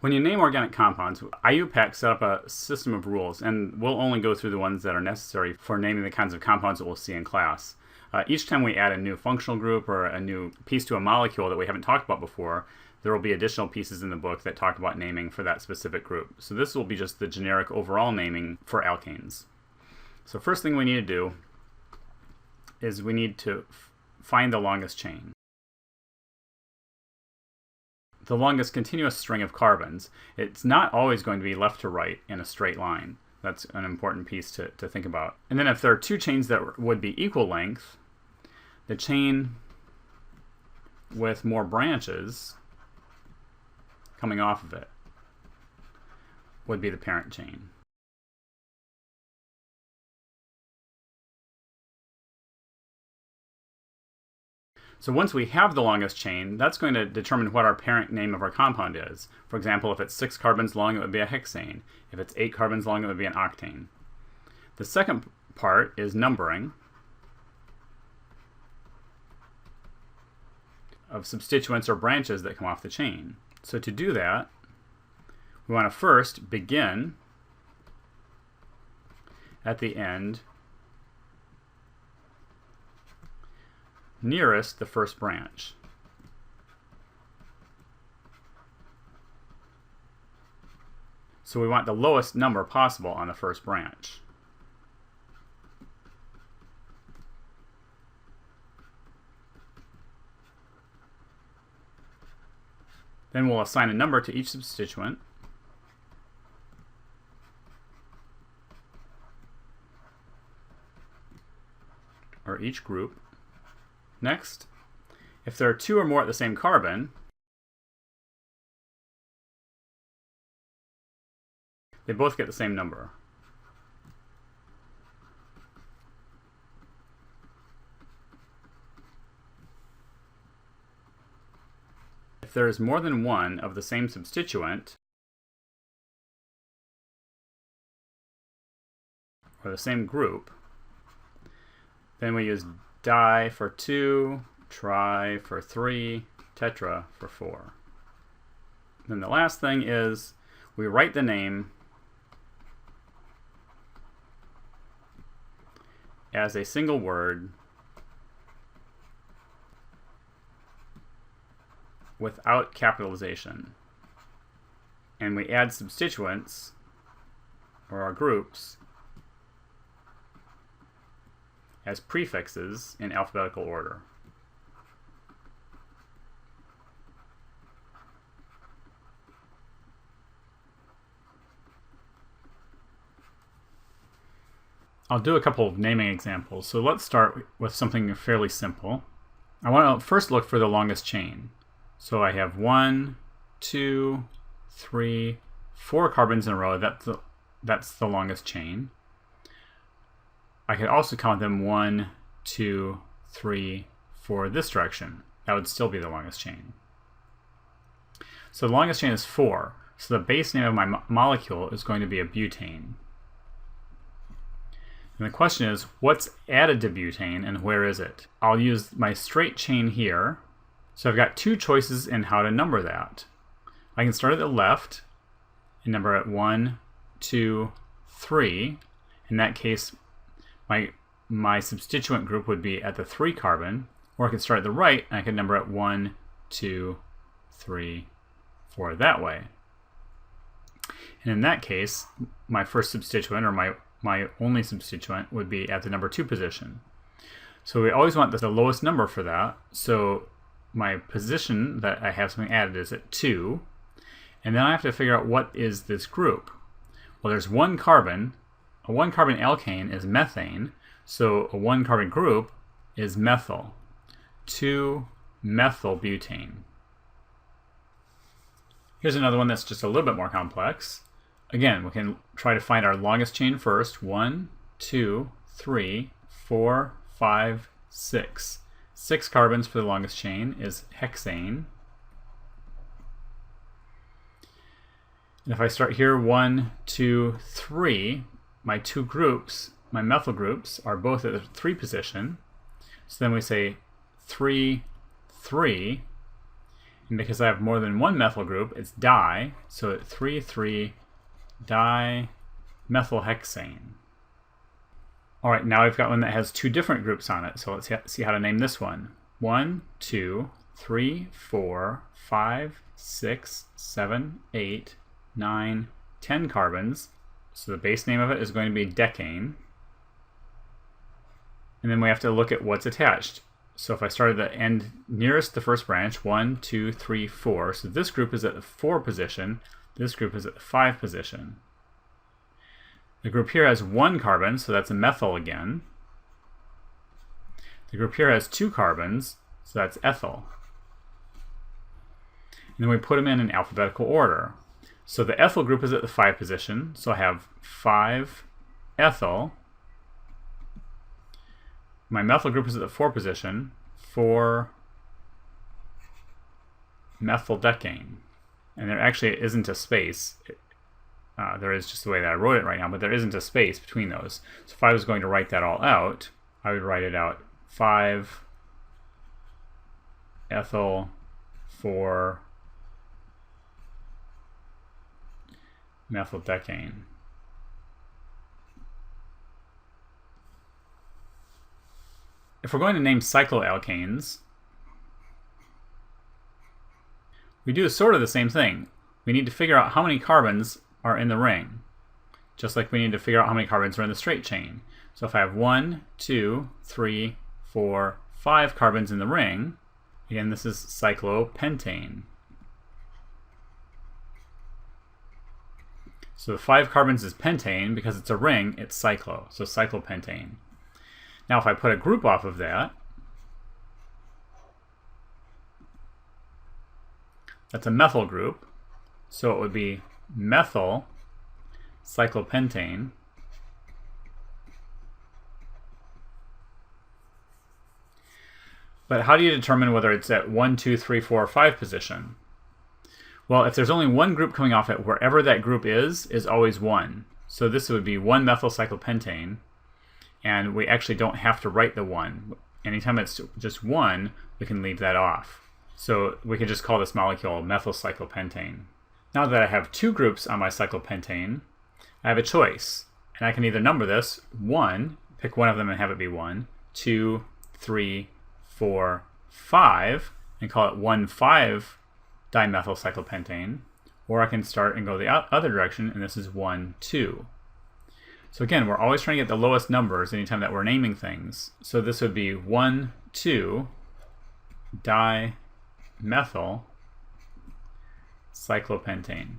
When you name organic compounds, IUPAC set up a system of rules, and we'll only go through the ones that are necessary for naming the kinds of compounds that we'll see in class. Each time we add a new functional group or a new piece to a molecule that we haven't talked about before, there will be additional pieces in the book that talk about naming for that specific group. So this will be just the generic overall naming for alkanes. So first thing we need to do is we need to find the longest chain. The longest continuous string of carbons. It's not always going to be left to right in a straight line. That's an important piece to think about. And then if there are two chains that would be equal length, the chain with more branches coming off of it would be the parent chain. So once we have the longest chain, that's going to determine what our parent name of our compound is. For example, if it's 6 carbons long, it would be a hexane. If it's 8 carbons long, it would be an octane. The second part is numbering of substituents or branches that come off the chain. So to do that, we want to first begin at the end nearest the first branch. So we want the lowest number possible on the first branch. Then we'll assign a number to each substituent. Or each group. Next, if there are 2 or more at the same carbon, they both get the same number. If there is more than one of the same substituent, or the same group, then we use di for 2, tri for 3, tetra for 4. Then the last thing is we write the name as a single word without capitalization. And we add substituents, or our groups, as prefixes in alphabetical order. I'll do a couple of naming examples. So let's start with something fairly simple. I want to first look for the longest chain. So I have 1, 2, 3, 4 carbons in a row. That's the longest chain. I could also count them 1, 2, 3, 4 this direction. That would still be the longest chain. So the longest chain is 4. So the base name of my molecule is going to be a butane. And the question is, what's added to butane and where is it? I'll use my straight chain here. So I've got 2 choices in how to number that. I can start at the left and number at 1, 2, 3. In that case, my substituent group would be at the 3 carbon, or I could start at the right and I could number at 1, 2, 3, 4 that way. And in that case, my first substituent, or my only substituent, would be at the number 2 position. So we always want the lowest number for that. So my position that I have something added is at 2. And then I have to figure out what is this group. Well, there's 1 carbon. A 1 carbon alkane is methane. So a 1 carbon group is methyl. 2-methylbutane. Here's another one that's just a little bit more complex. Again, we can try to find our longest chain first. 1, 2, 3, 4, 5, 6. 6 carbons for the longest chain is hexane. And if I start here, 1, 2, 3, my 2 groups, my methyl groups, are both at the 3 position. So then we say 3, 3, And because I have more than one methyl group, it's di, so it's 3,3-dimethylhexane. All right, now I've got one that has two different groups on it, so let's see how to name this one. 1, 2, 3, 4, 5, 6, 7, 8, 9, 10 carbons. So the base name of it is going to be decane. And then we have to look at what's attached. So if I start at the end nearest the first branch, 1, 2, 3, 4. So this group is at the 4 position. This group is at the 5 position. The group here has 1 carbon, so that's a methyl again. The group here has 2 carbons, so that's ethyl. And then we put them in alphabetical order. So the ethyl group is at the 5 position, so I have 5-ethyl. My methyl group is at the 4 position, 4-methyldecane. And there actually isn't a space. There is just the way that I wrote it right now, but there isn't a space between those. So if I was going to write that all out, I would write it out 5-ethyl 4-methyldecane. If we're going to name cycloalkanes, we do sort of the same thing. We need to figure out how many carbons are in the ring, just like we need to figure out how many carbons are in the straight chain. So if I have 1, 2, 3, 4, 5 carbons in the ring, again, this is cyclopentane. So the 5 carbons is pentane. Because it's a ring, it's cyclo, so cyclopentane. Now if I put a group off of that, that's a methyl group, so it would be methyl cyclopentane. But how do you determine whether it's at 1, 2, 3, 4, or 5 position? Well, if there's only one group coming off it, wherever that group is always 1. So this would be 1-methyl cyclopentane, and we actually don't have to write the 1. Anytime it's just 1, we can leave that off. So we can just call this molecule methyl cyclopentane. Now that I have 2 groups on my cyclopentane, I have a choice. And I can either number this 1, pick one of them and have it be 1, 2, 3, 4, 5, and call it 1,5-dimethyl cyclopentane. Or I can start and go the other direction, and this is 1, 2. So again, we're always trying to get the lowest numbers anytime that we're naming things. So this would be 1, 2-dimethyl cyclopentane.